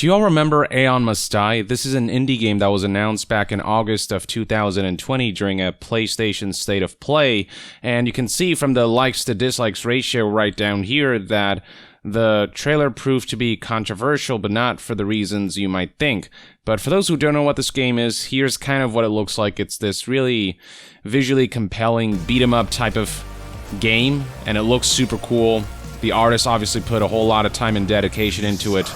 Do you all remember Aeon Must Die? This is an indie game that was announced back in August of 2020 during a PlayStation State of Play, and you can see from the likes to dislikes ratio right down here that the trailer proved to be controversial, but not for the reasons you might think. But for those who don't know what this game is, here's kind of what it looks like. It's this really visually compelling beat-em-up type of game, and it looks super cool. The artist obviously put a whole lot of time and dedication into it.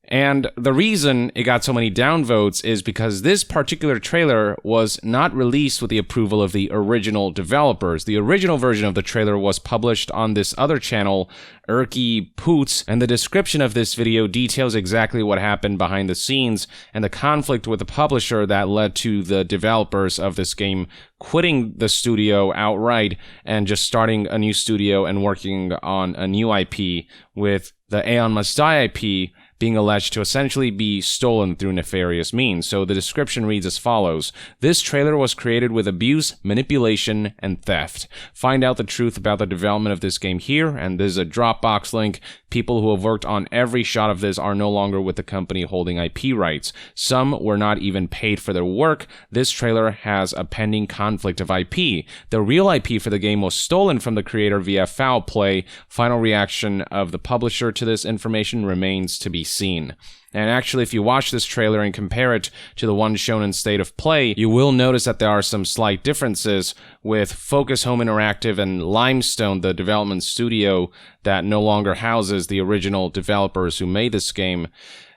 And the reason it got so many downvotes is because this particular trailer was not released with the approval of the original developers. The original version of the trailer was published on this other channel, Erky Poots, and the description of this video details exactly what happened behind the scenes and the conflict with the publisher that led to the developers of this game quitting the studio outright and just starting a new studio and working on a new IP, with the Aeon Must Die IP being alleged to essentially be stolen through nefarious means. So the description reads as follows: this trailer was created with abuse, manipulation, and theft. Find out the truth about the development of this game here, and this is a Dropbox link. People who have worked on every shot of this are no longer with the company holding IP rights. Some were not even paid for their work. This trailer has a pending conflict of IP. The real IP for the game was stolen from the creator via foul play. Final reaction of the publisher to this information remains to be seen. And actually, if you watch this trailer and compare it to the one shown in State of Play, you will notice that there are some slight differences, with Focus Home Interactive and Limestone, the development studio that no longer houses the original developers who made this game,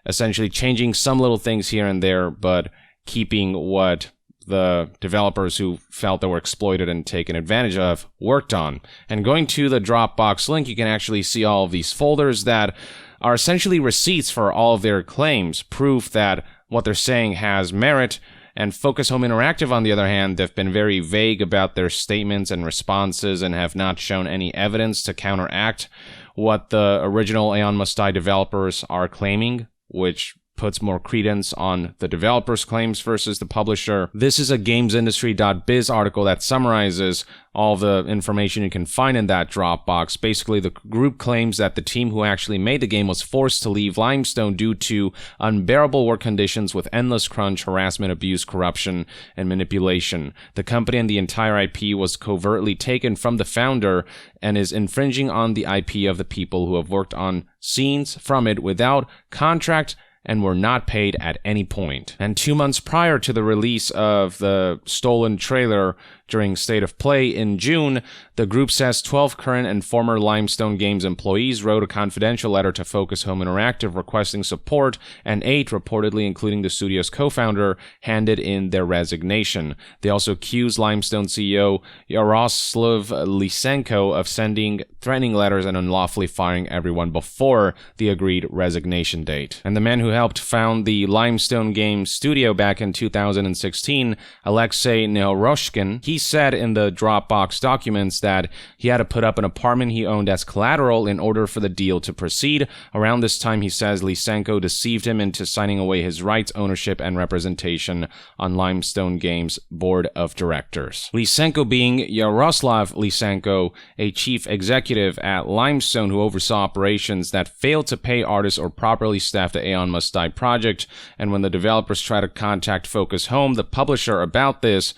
essentially changing some little things here and there, but keeping what the developers who felt they were exploited and taken advantage of worked on. And going to the Dropbox link, you can actually see all of these folders that are essentially receipts for all of their claims, proof that what they're saying has merit. And Focus Home Interactive, on the other hand, they've been very vague about their statements and responses and have not shown any evidence to counteract what the original Aeon Must Die developers are claiming, which puts more credence on the developer's claims versus the publisher. This is a gamesindustry.biz article that summarizes all the information you can find in that Dropbox. Basically, the group claims that the team who actually made the game was forced to leave Limestone due to unbearable work conditions with endless crunch, harassment, abuse, corruption, and manipulation. The company and the entire IP was covertly taken from the founder and is infringing on the IP of the people who have worked on scenes from it without contract and were not paid at any point. And 2 months prior to the release of the stolen trailer during State of Play in June, the group says 12 current and former Limestone Games employees wrote a confidential letter to Focus Home Interactive requesting support, and 8, reportedly including the studio's co-founder, handed in their resignation. They also accused Limestone CEO Yaroslav Lysenko of sending threatening letters and unlawfully firing everyone before the agreed resignation date. And the man who helped found the Limestone Games studio back in 2016, Alexei Neoroshkin, he said in the Dropbox documents that he had to put up an apartment he owned as collateral in order for the deal to proceed. Around this time, he says Lysenko deceived him into signing away his rights, ownership, and representation on Limestone Games' board of directors. Lysenko being Yaroslav Lysenko, a chief executive at Limestone who oversaw operations that failed to pay artists or properly staff the Aeon Must Die project. And when the developers tried to contact Focus Home, the publisher, about this,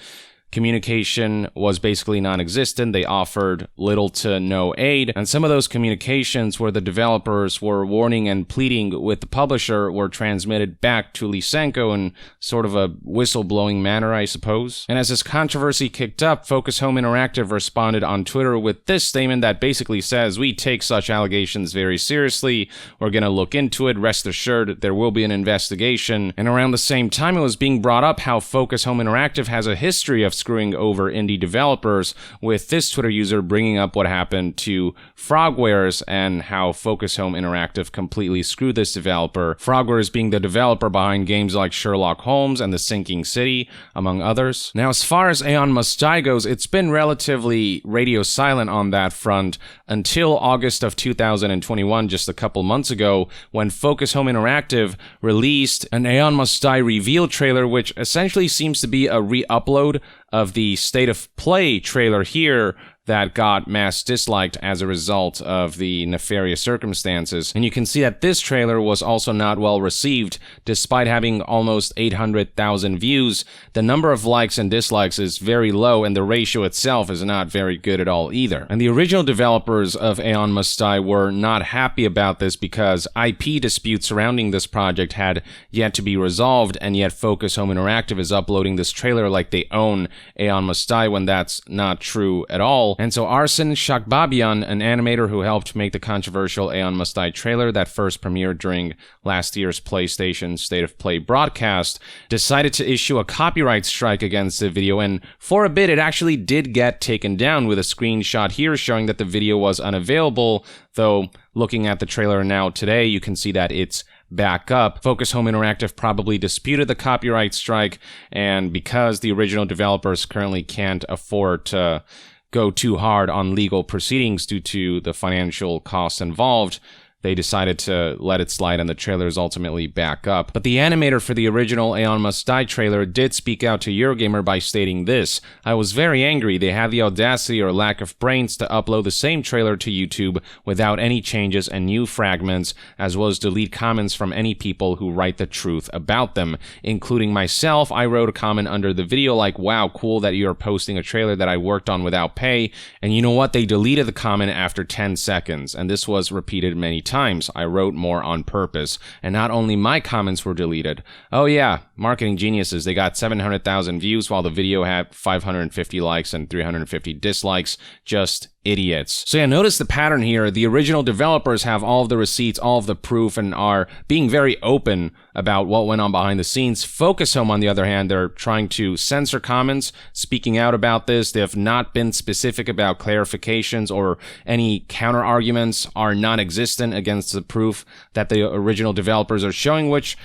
communication was basically non-existent. They offered little to no aid, and some of those communications where the developers were warning and pleading with the publisher were transmitted back to Lysenko in sort of a whistleblowing manner, I suppose. And as this controversy kicked up, Focus Home Interactive responded on Twitter with this statement that basically says, "We take such allegations very seriously. We're gonna look into it. Rest assured, there will be an investigation." And around the same time, it was being brought up how Focus Home Interactive has a history of screwing over indie developers, with this Twitter user bringing up what happened to Frogwares and how Focus Home Interactive completely screwed this developer. Frogwares being the developer behind games like Sherlock Holmes and The Sinking City, among others. Now, as far as Aeon Must Die goes, it's been relatively radio silent on that front until August of 2021, just a couple months ago, when Focus Home Interactive released an Aeon Must Die reveal trailer, which essentially seems to be a re-upload of the State of Play trailer here that got mass disliked as a result of the nefarious circumstances. And you can see that this trailer was also not well received. Despite having almost 800,000 views, the number of likes and dislikes is very low, and the ratio itself is not very good at all either. And the original developers of Aeon Must Die were not happy about this because IP disputes surrounding this project had yet to be resolved, and yet Focus Home Interactive is uploading this trailer like they own Aeon Must Die, when that's not true at all. And so Arsen Shakbabian, an animator who helped make the controversial Aeon Must Die trailer that first premiered during last year's PlayStation State of Play broadcast, decided to issue a copyright strike against the video, and for a bit it actually did get taken down, with a screenshot here showing that the video was unavailable, though looking at the trailer now today you can see that it's back up. Focus Home Interactive probably disputed the copyright strike, and because the original developers currently can't afford to go too hard on legal proceedings due to the financial costs involved, they decided to let it slide, and the trailer is ultimately back up. But the animator for the original Aeon Must Die trailer did speak out to Eurogamer by stating this: "I was very angry. They had the audacity or lack of brains to upload the same trailer to YouTube without any changes and new fragments, as well as delete comments from any people who write the truth about them, including myself. I wrote a comment under the video like, 'Wow, cool that you're posting a trailer that I worked on without pay.' And you know what? They deleted the comment after 10 seconds. And this was repeated many times. I wrote more on purpose. And not only my comments were deleted. Oh yeah, marketing geniuses. They got 700,000 views while the video had 550 likes and 350 dislikes. Just idiots." So yeah, notice the pattern here. The original developers have all of the receipts, all of the proof, and are being very open about what went on behind the scenes. Focus Home, on the other hand, they're trying to censor comments, speaking out about this. They have not been specific about clarifications, or any counter arguments are non-existent against the proof that the original developers are showing, which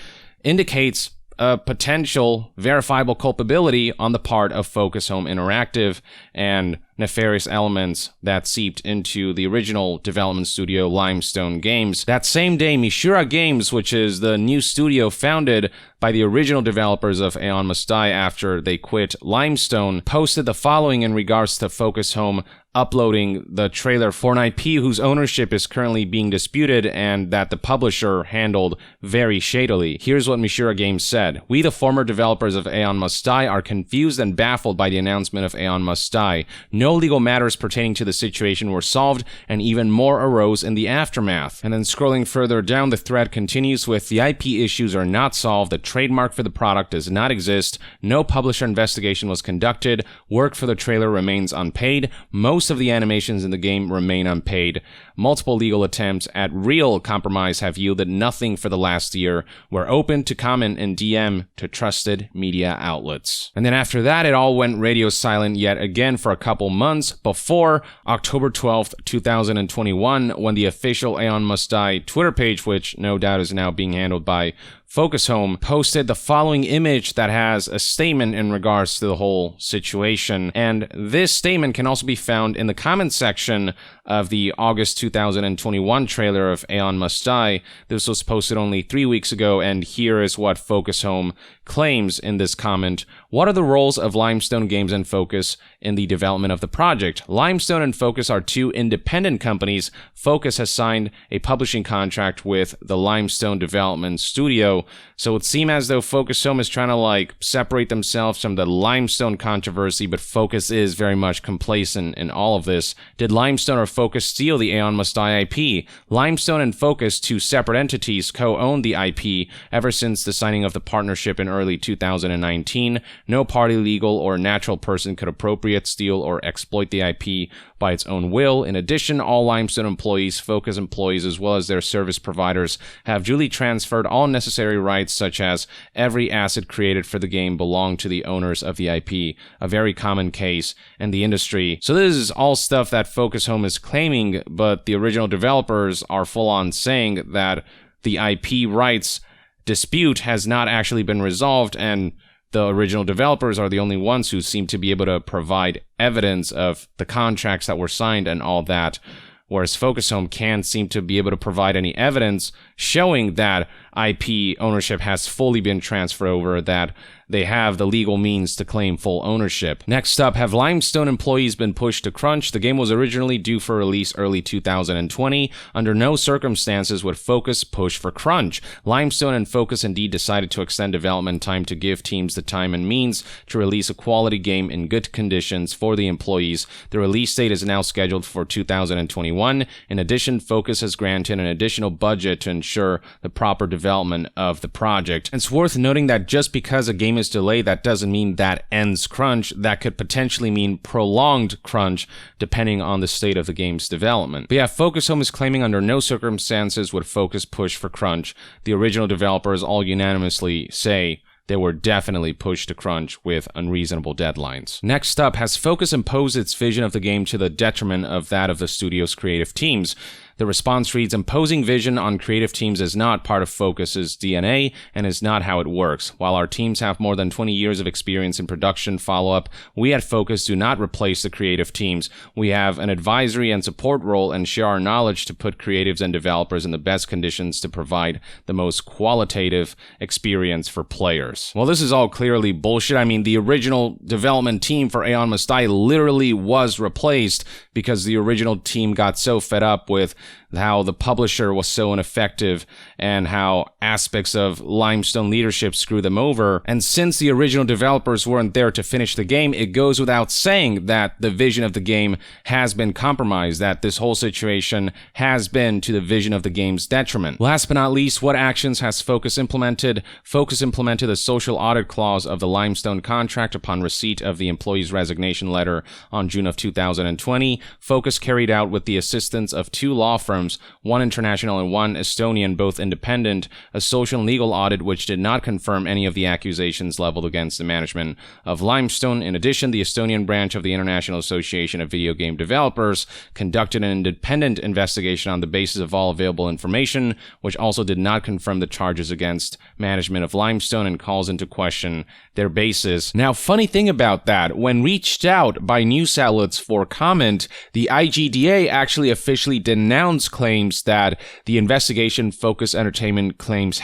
indicates a potential verifiable culpability on the part of Focus Home Interactive and nefarious elements that seeped into the original development studio Limestone Games. That same day, Mishura Games, which is the new studio founded by the original developers of Aeon Must Die after they quit Limestone, posted the following in regards to Focus Home uploading the trailer for an IP whose ownership is currently being disputed and that the publisher handled very shadily. Here's what Mishura Games said: "We, the former developers of Aeon Must Die, are confused and baffled by the announcement of Aeon Must Die. No legal matters pertaining to the situation were solved, and even more arose in the aftermath." And then scrolling further down, the thread continues with: "The IP issues are not solved, the trademark for the product does not exist, no publisher investigation was conducted, work for the trailer remains unpaid, most of the animations in the game remain unpaid. Multiple legal attempts at real compromise have yielded nothing for the last year. We're open to comment and DM to trusted media outlets." And then after that, it all went radio silent yet again for a couple months before October 12th, 2021, when the official Aeon Must Die Twitter page, which no doubt is now being handled by Focus Home, posted the following image that has a statement in regards to the whole situation. And this statement can also be found in the comments section of the August 2021 trailer of Aeon Must Die. This was posted only 3 weeks ago, and here is what Focus Home claims in this comment. "What are the roles of Limestone Games and Focus in the development of the project? Limestone and Focus are two independent companies. Focus has signed a publishing contract with the Limestone Development Studio." So it would seem as though Focus Home is trying to separate themselves from the Limestone controversy, but Focus is very much complacent in all of this. Did Limestone or Focus steal the Aeon Must Die IP? Limestone and Focus, two separate entities, co-own the IP ever since the signing of the partnership in early 2019. No party, legal, or natural person could appropriate, steal, or exploit the IP by its own will. In addition, all Limestone employees, Focus employees, as well as their service providers have duly transferred all necessary rights, such as every asset created for the game belong to the owners of the IP, a very common case in the industry. So this is all stuff that Focus Home is claiming, but the original developers are full on saying that the IP rights dispute has not actually been resolved, and the original developers are the only ones who seem to be able to provide evidence of the contracts that were signed and all that, whereas Focus Home can't seem to be able to provide any evidence showing that IP ownership has fully been transferred over, that they have the legal means to claim full ownership. Next up, have Limestone employees been pushed to crunch? The game was originally due for release early 2020. Under no circumstances would Focus push for crunch. Limestone and Focus indeed decided to extend development time to give teams the time and means to release a quality game in good conditions for the employees. The release date is now scheduled for 2021. In addition, Focus has granted an additional budget to ensure the proper development of the project. It's worth noting that just because a game is delayed, that doesn't mean that ends crunch. That could potentially mean prolonged crunch depending on the state of the game's development. But yeah, Focus Home is claiming under no circumstances would Focus push for crunch. The original developers all unanimously say they were definitely pushed to crunch with unreasonable deadlines. Next up, has Focus imposed its vision of the game to the detriment of that of the studio's creative teams? The response reads, imposing vision on creative teams is not part of Focus's DNA and is not how it works. While our teams have more than 20 years of experience in production follow-up, we at Focus do not replace the creative teams. We have an advisory and support role and share our knowledge to put creatives and developers in the best conditions to provide the most qualitative experience for players. Well, this is all clearly bullshit. I mean, the original development team for Aeon Must Die literally was replaced because the original team got so fed up with how the publisher was so ineffective and how aspects of Limestone leadership screwed them over. And since the original developers weren't there to finish the game, it goes without saying that the vision of the game has been compromised, that this whole situation has been to the vision of the game's detriment. Last but not least, what actions has Focus implemented? Focus implemented a social audit clause of the Limestone contract upon receipt of the employee's resignation letter on June of 2020. Focus carried out, with the assistance of two law firms, one international and one Estonian, both independent, a social and legal audit which did not confirm any of the accusations leveled against the management of Limestone. In addition, the Estonian branch of the International Association of Video Game Developers conducted an independent investigation on the basis of all available information, which also did not confirm the charges against management of Limestone and calls into question their basis. Now, funny thing about that, when reached out by news outlets for comment, the IGDA actually officially denounced claims that the investigation Focus Entertainment claims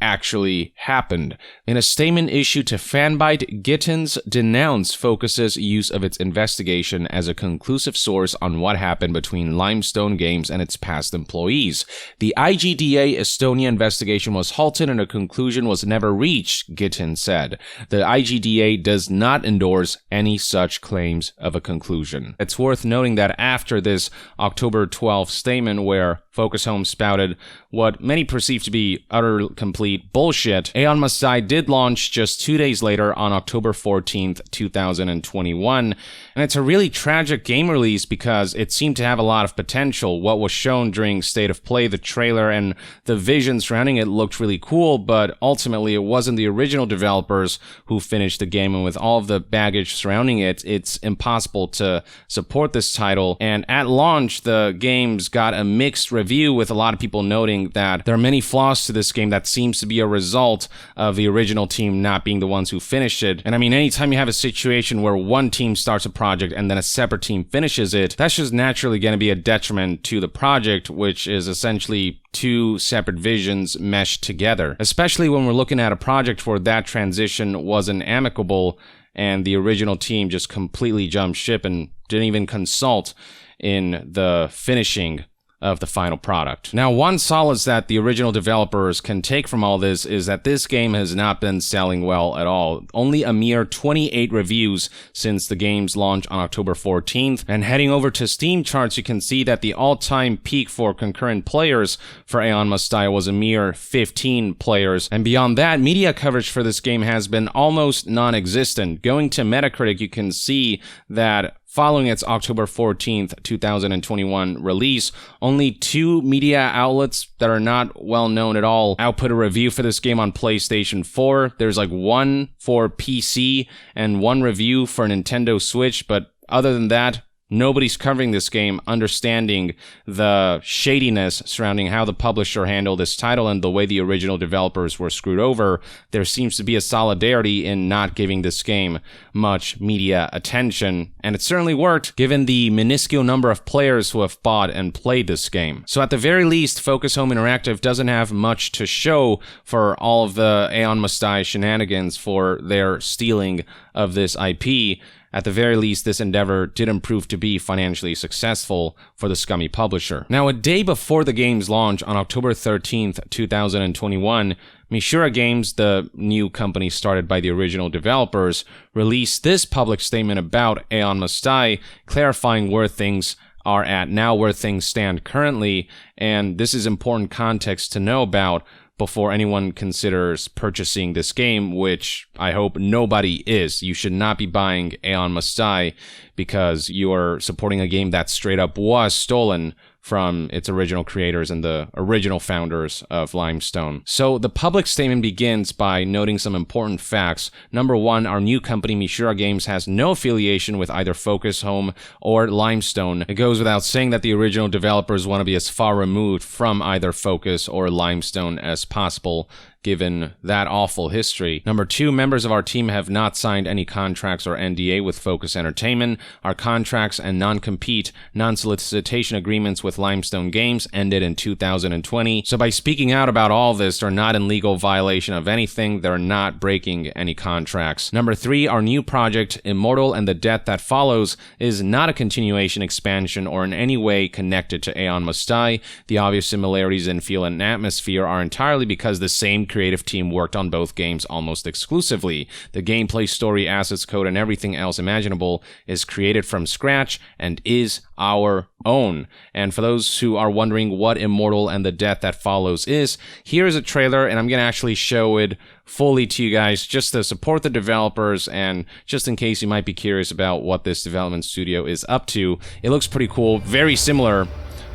actually happened. In a statement issued to Fanbyte, Gittins denounced Focus's use of its investigation as a conclusive source on what happened between Limestone Games and its past employees. The IGDA Estonia investigation was halted and a conclusion was never reached, Gittins said. The IGDA does not endorse any such claims of a conclusion. It's worth noting that after this October 12th statement where Focus Home spouted what many perceive to be utter complete bullshit, Aeon Must Die did launch just 2 days later on October 14th, 2021. And it's a really tragic game release because it seemed to have a lot of potential. What was shown during State of Play, the trailer, and the vision surrounding it looked really cool, but ultimately it wasn't the original developers who finished the game, and with all of the baggage surrounding it, it's impossible to support this title. And at launch, the game's got a mixed review, with a lot of people noting that there are many flaws to this game that seems to be a result of the original team not being the ones who finished it. And I mean, anytime you have a situation where one team starts a project and then a separate team finishes it, that's just naturally going to be a detriment to the project, which is essentially two separate visions meshed together. Especially when we're looking at a project where that transition wasn't amicable and the original team just completely jumped ship and didn't even consult in the finishing of the final product. Now, one solace that the original developers can take from all this is that this game has not been selling well at all. Only a mere 28 reviews since the game's launch on October 14th, and heading over to Steam charts, you can see that the all-time peak for concurrent players for Aeon Must Die was a mere 15 players, and beyond that, media coverage for this game has been almost non-existent. Going to Metacritic, you can see that following its October 14th, 2021 release, only 2 media outlets that are not well known at all output a review for this game on PlayStation 4. There's like one for PC and one review for Nintendo Switch, but other than that, nobody's covering this game, understanding the shadiness surrounding how the publisher handled this title and the way the original developers were screwed over, there seems to be a solidarity in not giving this game much media attention, and it certainly worked given the minuscule number of players who have bought and played this game. So at the very least, Focus Home Interactive doesn't have much to show for all of the Aeon Must Die shenanigans for their stealing of this IP. At the very least, this endeavor didn't prove to be financially successful for the scummy publisher. Now, a day before the game's launch on October 13th, 2021, Mishura Games, the new company started by the original developers, released this public statement about Aeon Must Die, clarifying where things are at now, where things stand currently, and this is important context to know about before anyone considers purchasing this game, which I hope nobody is. You should not be buying Aeon Must Die because you are supporting a game that straight up was stolen from its original creators and the original founders of Limestone. So the public statement begins by noting some important facts. Number one, our new company, Mishura Games, has no affiliation with either Focus Home or Limestone. It goes without saying that the original developers want to be as far removed from either Focus or Limestone as possible, given that awful history. Number two, members of our team have not signed any contracts or NDA with Focus Entertainment. Our contracts and non-compete, non-solicitation agreements with Limestone Games ended in 2020. So by speaking out about all this, they're not in legal violation of anything. They're not breaking any contracts. Number three, our new project, Immortal and the Death That Follows, is not a continuation, expansion, or in any way connected to Aeon Must Die. The obvious similarities in feel and atmosphere are entirely because the same creative team worked on both games almost exclusively. The gameplay, story, assets, code, and everything else imaginable is created from scratch and is our own. And for those who are wondering what Immortal and the Death That Follows is, here's a trailer, and I'm going to actually show it fully to you guys just to support the developers and just in case you might be curious about what this development studio is up to. It looks pretty cool, very similar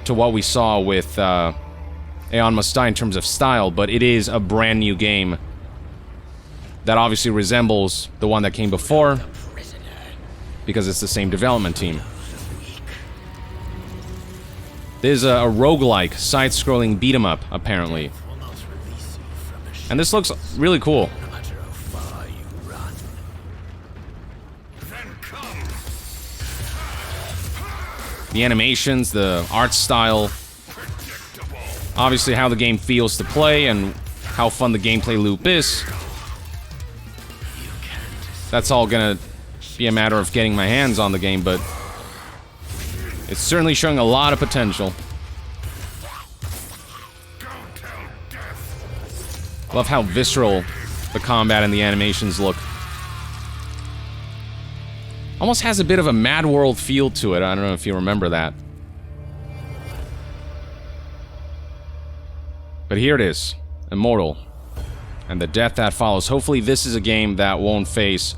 to what we saw with Aeon Must Die in terms of style, but it is a brand new game that obviously resembles the one that came before because it's the same development team. This is a roguelike, side-scrolling beat-em-up, apparently. And this looks really cool. The animations, the art style, obviously how the game feels to play and how fun the gameplay loop is. That's all gonna be a matter of getting my hands on the game, but it's certainly showing a lot of potential. Love how visceral the combat and the animations look. Almost has a bit of a Mad World feel to it. I don't know if you remember that. But here it is, Immortal, and the Death That Follows. Hopefully this is a game that won't face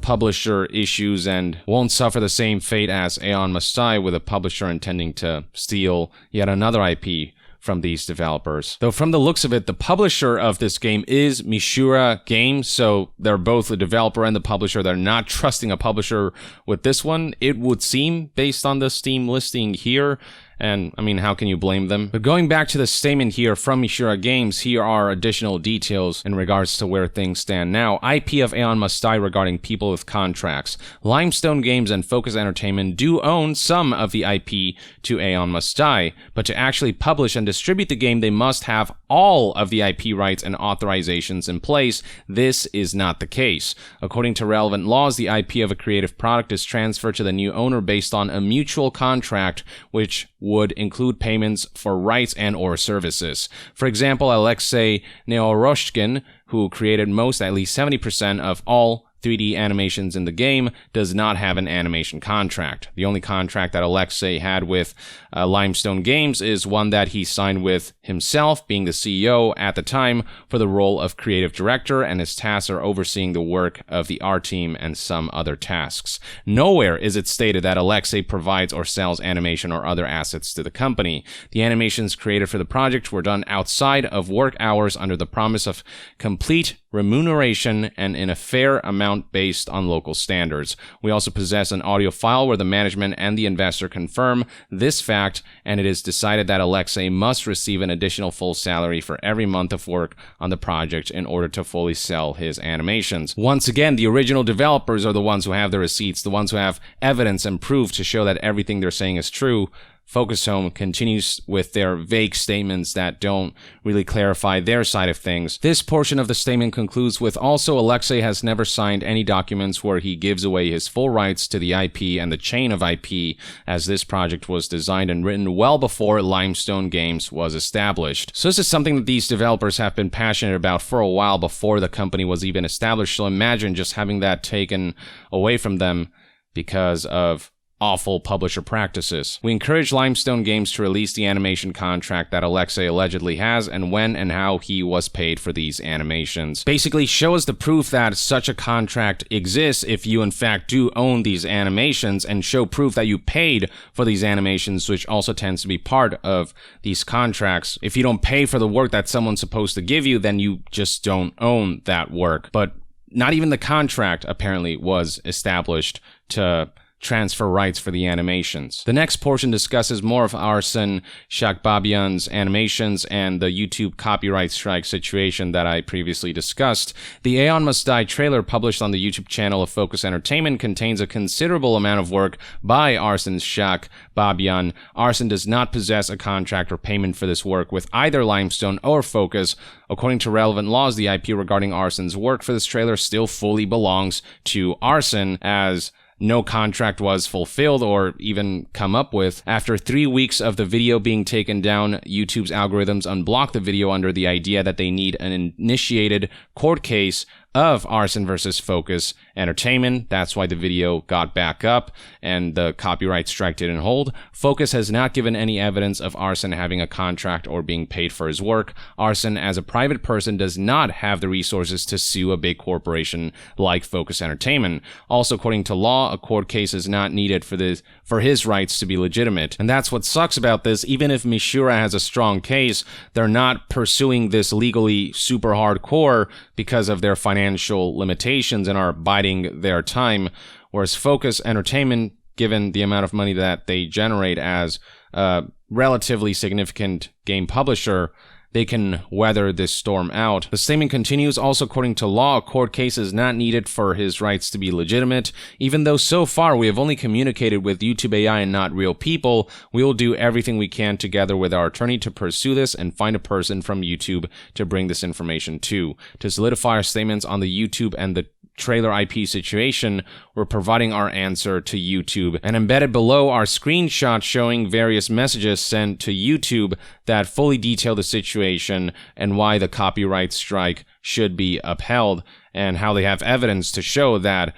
publisher issues and won't suffer the same fate as Aeon Must Die, with a publisher intending to steal yet another IP from these developers. Though from the looks of it, the publisher of this game is Mishura Games, so they're both the developer and the publisher. They're not trusting a publisher with this one, it would seem, based on the Steam listing here. And, I mean, how can you blame them? But going back to the statement here from Mishura Games, here are additional details in regards to where things stand now. IP of Aeon Must Die regarding people with contracts. Limestone Games and Focus Entertainment do own some of the IP to Aeon Must Die, but to actually publish and distribute the game, they must have all of the IP rights and authorizations in place. This is not the case. According to relevant laws, the IP of a creative product is transferred to the new owner based on a mutual contract, which would include payments for rights and or services. For example, Alexei Neoroshkin, who created most, at least 70% of all 3D animations in the game, does not have an animation contract. The only contract that Alexei had with Limestone Games is one that he signed with himself, being the CEO at the time, for the role of creative director, and his tasks are overseeing the work of the art team and some other tasks. Nowhere is it stated that Alexei provides or sells animation or other assets to the company. The animations created for the project were done outside of work hours under the promise of complete remuneration and in a fair amount based on local standards. We also possess an audio file where the management and the investor confirm this fact, and it is decided that Alexei must receive an additional full salary for every month of work on the project in order to fully sell his animations. Once again, the original developers are the ones who have the receipts, the ones who have evidence and proof to show that everything they're saying is true. Focus Home continues with their vague statements that don't really clarify their side of things. This portion of the statement concludes with also Alexei has never signed any documents where he gives away his full rights to the IP and the chain of IP, as this project was designed and written well before Limestone Games was established. So this is something that these developers have been passionate about for a while before the company was even established. So imagine just having that taken away from them because of awful publisher practices. We encourage Limestone Games to release the animation contract that Alexei allegedly has and when and how he was paid for these animations. Basically, show us the proof that such a contract exists if you in fact do own these animations, and show proof that you paid for these animations, which also tends to be part of these contracts. If you don't pay for the work that someone's supposed to give you, then you just don't own that work. But not even the contract apparently was established to transfer rights for the animations. The next portion discusses more of Arsene Shakbabian's animations and the YouTube copyright strike situation that I previously discussed. The Aeon Must Die trailer published on the YouTube channel of Focus Entertainment contains a considerable amount of work by Arsene Shakbabian. Arsene does not possess a contract or payment for this work with either Limestone or Focus. According to relevant laws, the IP regarding Arsene's work for this trailer still fully belongs to Arsene, as no contract was fulfilled or even come up with. After 3 weeks of the video being taken down, YouTube's algorithms unblocked the video under the idea that they need an initiated court case of Arsene versus Focus Entertainment. That's why the video got back up and the copyright strike didn't hold. Focus has not given any evidence of Arsene having a contract or being paid for his work. Arsene, as a private person, does not have the resources to sue a big corporation like Focus Entertainment. Also, according to law, a court case is not needed for his rights to be legitimate. And that's what sucks about this. Even if Mishura has a strong case, they're not pursuing this legally super hardcore because of their financial limitations and are biding their time, whereas Focus Entertainment, given the amount of money that they generate as a relatively significant game publisher, they can weather this storm out. The statement continues, also according to law, a court case is not needed for his rights to be legitimate. Even though so far we have only communicated with YouTube AI and not real people, we will do everything we can together with our attorney to pursue this and find a person from YouTube to bring this information to. To solidify our statements on the YouTube and the trailer IP situation, we're providing our answer to YouTube, and embedded below are screenshots showing various messages sent to YouTube that fully detail the situation and why the copyright strike should be upheld, and how they have evidence to show that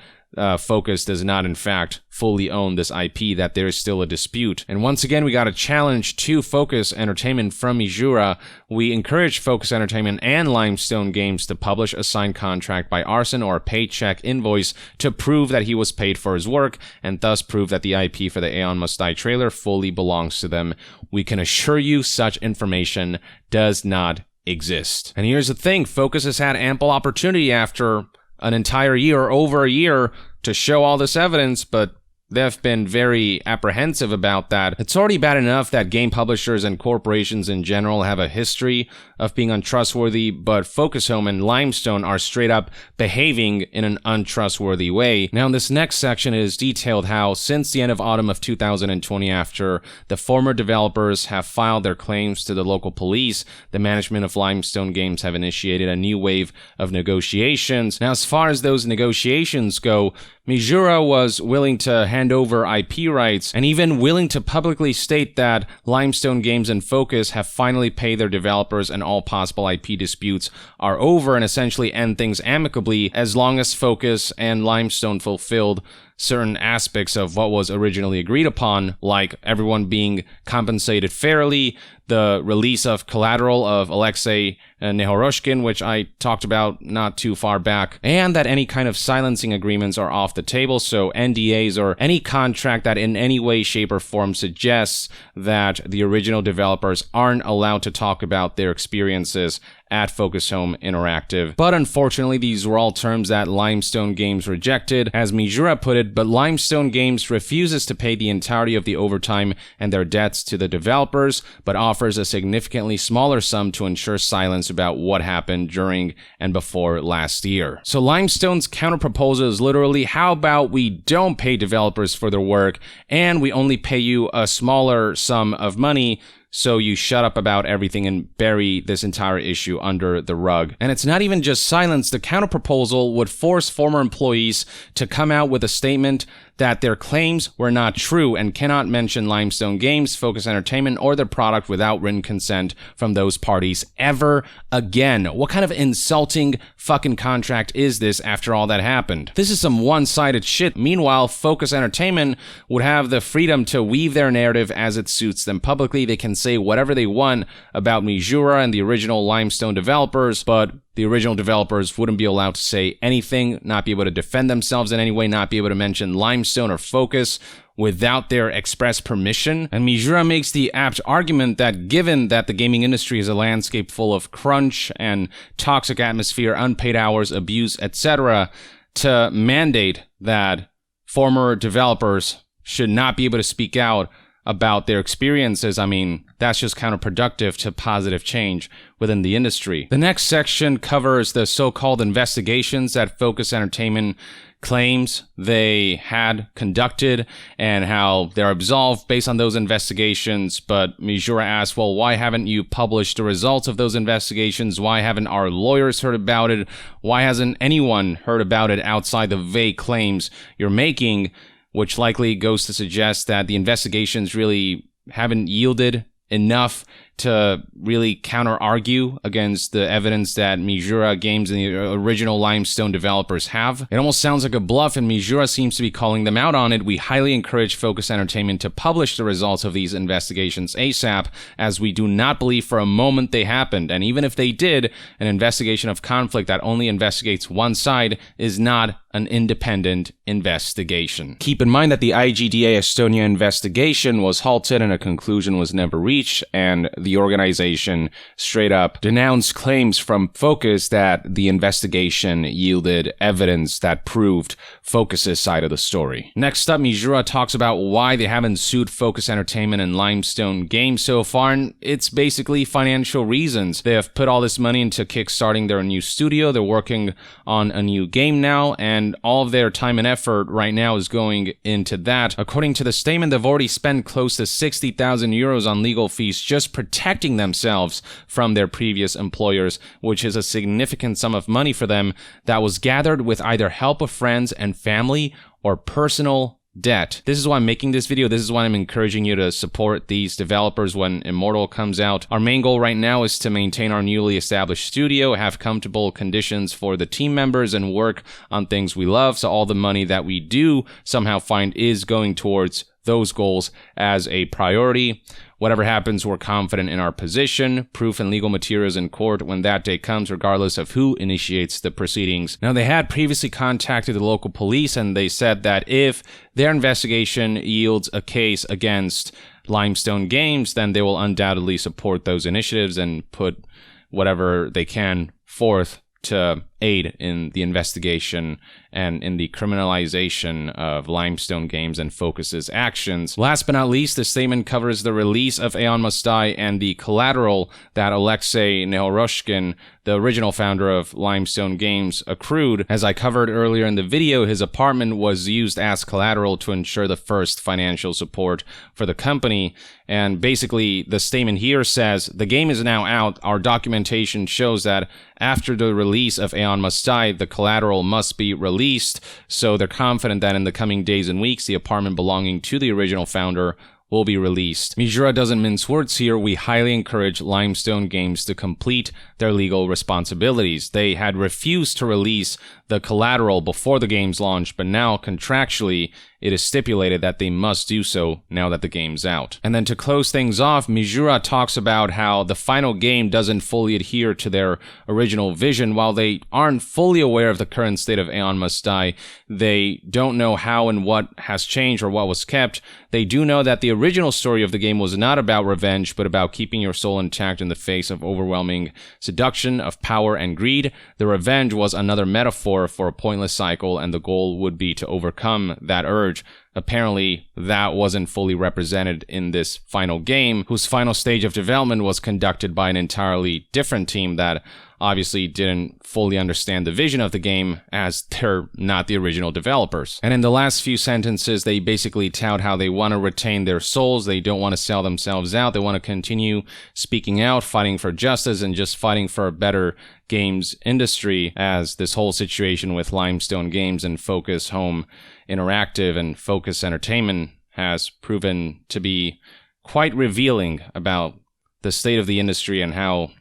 Focus does not in fact fully own this IP, that there is still a dispute. And once again, we got a challenge to Focus Entertainment from Mishura. We encourage Focus Entertainment and Limestone Games to publish a signed contract by Arsene or a paycheck invoice to prove that he was paid for his work, and thus prove that the IP for the Aeon Must Die trailer fully belongs to them. We can assure you such information does not exist. And here's the thing, Focus has had ample opportunity after an entire year, or over a year, to show all this evidence, but they've been very apprehensive about that. It's already bad enough that game publishers and corporations in general have a history of being untrustworthy, but Focus Home and Limestone are straight up behaving in an untrustworthy way. Now, in this next section, it is detailed how, since the end of autumn of 2020, after the former developers have filed their claims to the local police, the management of Limestone Games have initiated a new wave of negotiations. Now, as far as those negotiations go, Mishura was willing to hand over IP rights, and even willing to publicly state that Limestone Games and Focus have finally paid their developers and all possible IP disputes are over, and essentially end things amicably as long as Focus and Limestone fulfilled certain aspects of what was originally agreed upon, like everyone being compensated fairly, the release of collateral of Alexei Nehoroshkin, which I talked about not too far back, and that any kind of silencing agreements are off the table, so NDAs or any contract that in any way, shape, or form suggests that the original developers aren't allowed to talk about their experiences at Focus Home Interactive. But unfortunately, these were all terms that Limestone Games rejected. As Mishura put it, but Limestone Games refuses to pay the entirety of the overtime and their debts to the developers, but offers a significantly smaller sum to ensure silence about what happened during and before last year. So Limestone's counterproposal is literally, how about we don't pay developers for their work and we only pay you a smaller sum of money, so you shut up about everything and bury this entire issue under the rug. And it's not even just silence. The counterproposal would force former employees to come out with a statement that their claims were not true and cannot mention Limestone Games, Focus Entertainment, or their product without written consent from those parties ever again. What kind of insulting fucking contract is this after all that happened? This is some one-sided shit. Meanwhile, Focus Entertainment would have the freedom to weave their narrative as it suits them. Publicly, they can say whatever they want about Mishura and the original Limestone developers, but the original developers wouldn't be allowed to say anything, not be able to defend themselves in any way, not be able to mention Limestone or Focus without their express permission. And Mishura makes the apt argument that given that the gaming industry is a landscape full of crunch and toxic atmosphere, unpaid hours, abuse, etc., to mandate that former developers should not be able to speak out about their experiences, I mean, that's just counterproductive to positive change within the industry. The next section covers the so-called investigations that Focus Entertainment claims they had conducted and how they're absolved based on those investigations. But Mishura asks, well, why haven't you published the results of those investigations? Why haven't our lawyers heard about it? Why hasn't anyone heard about it outside the vague claims you're making? Which likely goes to suggest that the investigations really haven't yielded enough to really counter-argue against the evidence that Mishura Games and the original Limestone developers have. It almost sounds like a bluff, and Mishura seems to be calling them out on it. We highly encourage Focus Entertainment to publish the results of these investigations ASAP, as we do not believe for a moment they happened. And even if they did, an investigation of conflict that only investigates one side is not an independent investigation. Keep in mind that the IGDA Estonia investigation was halted and a conclusion was never reached, and the organization straight up denounced claims from Focus that the investigation yielded evidence that proved Focus's side of the story. Next up, Mishura talks about why they haven't sued Focus Entertainment and Limestone Games so far, and it's basically financial reasons. They have put all this money into kickstarting their new studio, they're working on a new game now, and all of their time and effort right now is going into that. According to the statement, they've already spent close to 60,000 euros on legal fees just protecting themselves from their previous employers, which is a significant sum of money for them that was gathered with either help of friends and family or personal debt. This is why I'm making this video. This is why I'm encouraging you to support these developers when Immortal comes out. Our main goal right now is to maintain our newly established studio, have comfortable conditions for the team members, and work on things we love. So all the money that we do somehow find is going towards those goals as a priority. Whatever happens, we're confident in our position, proof and legal materials in court when that day comes, regardless of who initiates the proceedings. Now, they had previously contacted the local police, and they said that if their investigation yields a case against Limestone Games, then they will undoubtedly support those initiatives and put whatever they can forth to aid in the investigation and in the criminalization of Limestone Games and Focus's actions. Last but not least, the statement covers the release of Aeon Must Die and the collateral that Alexei Nehoroshkin, the original founder of Limestone Games, accrued. As I covered earlier in the video, his apartment was used as collateral to ensure the first financial support for the company. And basically, the statement here says, the game is now out. Our documentation shows that after the release of Aeon Must Die, the collateral must be released, so they're confident that in the coming days and weeks, the apartment belonging to the original founder will be released. Mishura doesn't mince words here. We highly encourage Limestone Games to complete their legal responsibilities. They had refused to release the collateral before the game's launch, but now contractually, it is stipulated that they must do so now that the game's out. And then to close things off, Mishura talks about how the final game doesn't fully adhere to their original vision. While they aren't fully aware of the current state of Aeon Must Die, they don't know how and what has changed or what was kept. They do know that the original story of the game was not about revenge, but about keeping your soul intact in the face of overwhelming seduction, of power and greed. The revenge was another metaphor for a pointless cycle, and the goal would be to overcome that urge. Apparently, that wasn't fully represented in this final game, whose final stage of development was conducted by an entirely different team that obviously didn't fully understand the vision of the game, as they're not the original developers. And in the last few sentences, they basically tout how they want to retain their souls, they don't want to sell themselves out, they want to continue speaking out, fighting for justice, and just fighting for a better games industry, as this whole situation with Limestone Games and Focus Home Interactive and Focus Entertainment has proven to be quite revealing about the state of the industry and how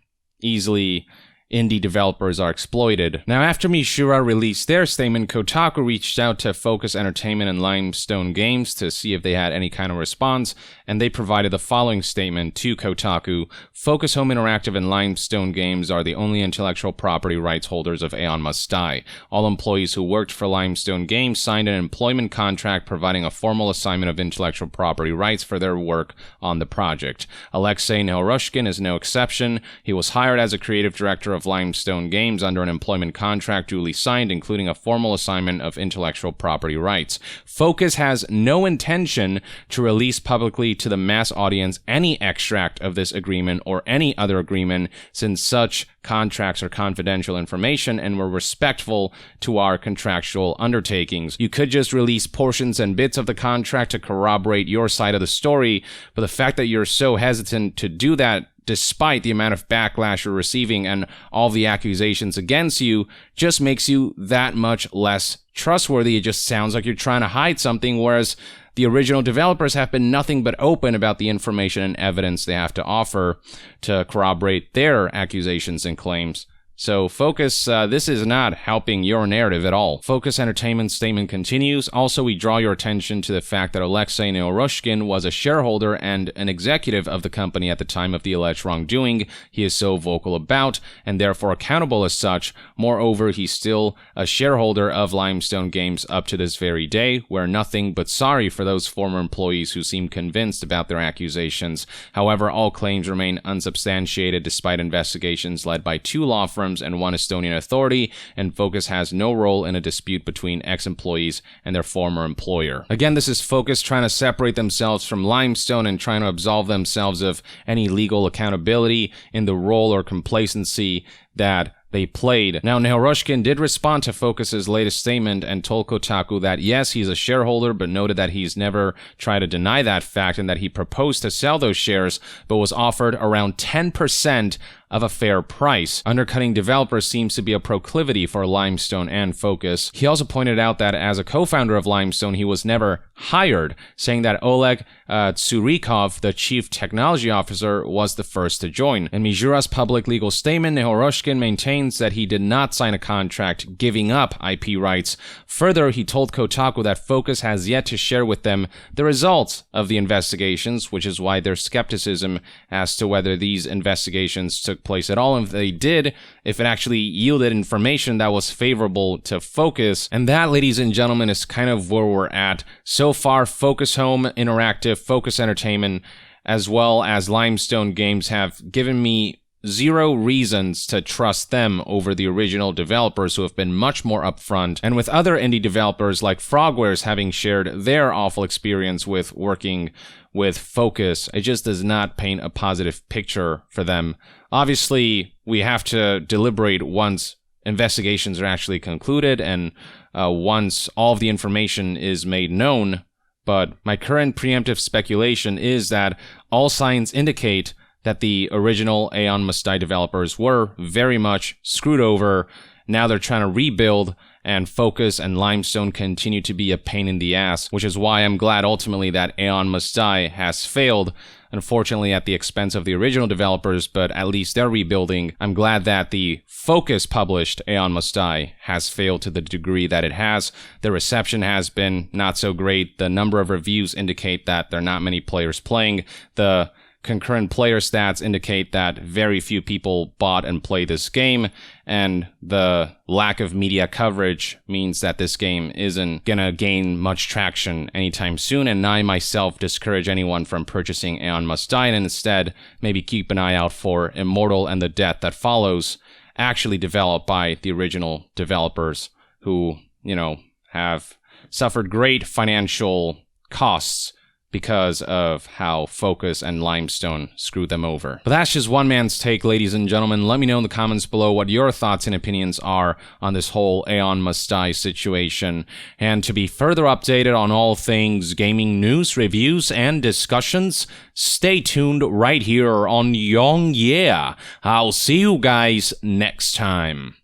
easily indie developers are exploited. Now, after Mishura released their statement, Kotaku reached out to Focus Entertainment and Limestone Games to see if they had any kind of response, and they provided the following statement to Kotaku. Focus Home Interactive and Limestone Games are the only intellectual property rights holders of Aeon Must Die. All employees who worked for Limestone Games signed an employment contract providing a formal assignment of intellectual property rights for their work on the project. Alexei Nehorushkin is no exception. He was hired as a creative director of Limestone Games under an employment contract duly signed, including a formal assignment of intellectual property rights. Focus has no intention to release publicly to the mass audience any extract of this agreement or any other agreement, since such contracts are confidential information and we're respectful to our contractual undertakings. You could just release portions and bits of the contract to corroborate your side of the story, but the fact that you're so hesitant to do that despite the amount of backlash you're receiving and all the accusations against you, just makes you that much less trustworthy. It just sounds like you're trying to hide something, whereas the original developers have been nothing but open about the information and evidence they have to offer to corroborate their accusations and claims. So Focus, this is not helping your narrative at all. Focus Entertainment's statement continues. Also, we draw your attention to the fact that Alexei Nehorushkin was a shareholder and an executive of the company at the time of the alleged wrongdoing he is so vocal about, and therefore accountable as such. Moreover, he's still a shareholder of Limestone Games up to this very day. We're nothing but sorry for those former employees who seem convinced about their accusations. However, all claims remain unsubstantiated despite investigations led by 2 law firms and 1 Estonian authority, and Focus has no role in a dispute between ex-employees and their former employer. Again, this is Focus trying to separate themselves from Limestone and trying to absolve themselves of any legal accountability in the role or complacency that they played. Now, Nehorushkin did respond to Focus's latest statement and told Kotaku that yes, he's a shareholder, but noted that he's never tried to deny that fact and that he proposed to sell those shares, but was offered around 10% of a fair price. Undercutting developers seems to be a proclivity for Limestone and Focus. He also pointed out that as a co-founder of Limestone, he was never hired, saying that Oleg Tsurikov, the chief technology officer, was the first to join. In Mishura's public legal statement, Nehorushkin maintains that he did not sign a contract giving up IP rights. Further, he told Kotaku that Focus has yet to share with them the results of the investigations, which is why there's skepticism as to whether these investigations took place at all, and if they did, if it actually yielded information that was favorable to Focus. And that, ladies and gentlemen, is kind of where we're at. So far, Focus Home Interactive, Focus Entertainment, as well as Limestone Games have given me zero reasons to trust them over the original developers, who have been much more upfront. And with other indie developers like Frogwares having shared their awful experience with working with Focus, it just does not paint a positive picture for them. Obviously, we have to deliberate once investigations are actually concluded and once all of the information is made known, but my current preemptive speculation is that all signs indicate that the original Aeon Must Die developers were very much screwed over. Now they're trying to rebuild, and Focus and Limestone continue to be a pain in the ass, which is why I'm glad ultimately that Aeon Must Die has failed. unfortunately at the expense of the original developers, but at least they're rebuilding. I'm glad that the Focus-published Aeon Must Die has failed to the degree that it has. The reception has been not so great. The number of reviews indicate that there are not many players playing. The concurrent player stats indicate that very few people bought and played this game, and the lack of media coverage means that this game isn't gonna gain much traction anytime soon, and I myself discourage anyone from purchasing Aeon Must Die, and instead maybe keep an eye out for Immortal and the Death That Follows, actually developed by the original developers who, you know, have suffered great financial costs because of how Focus and Limestone screwed them over. But that's just one man's take, ladies and gentlemen. Let me know in the comments below what your thoughts and opinions are on this whole Aeon Must Die situation. And to be further updated on all things gaming news, reviews, and discussions, stay tuned right here on Young Yeah. I'll see you guys next time.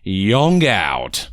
Young out.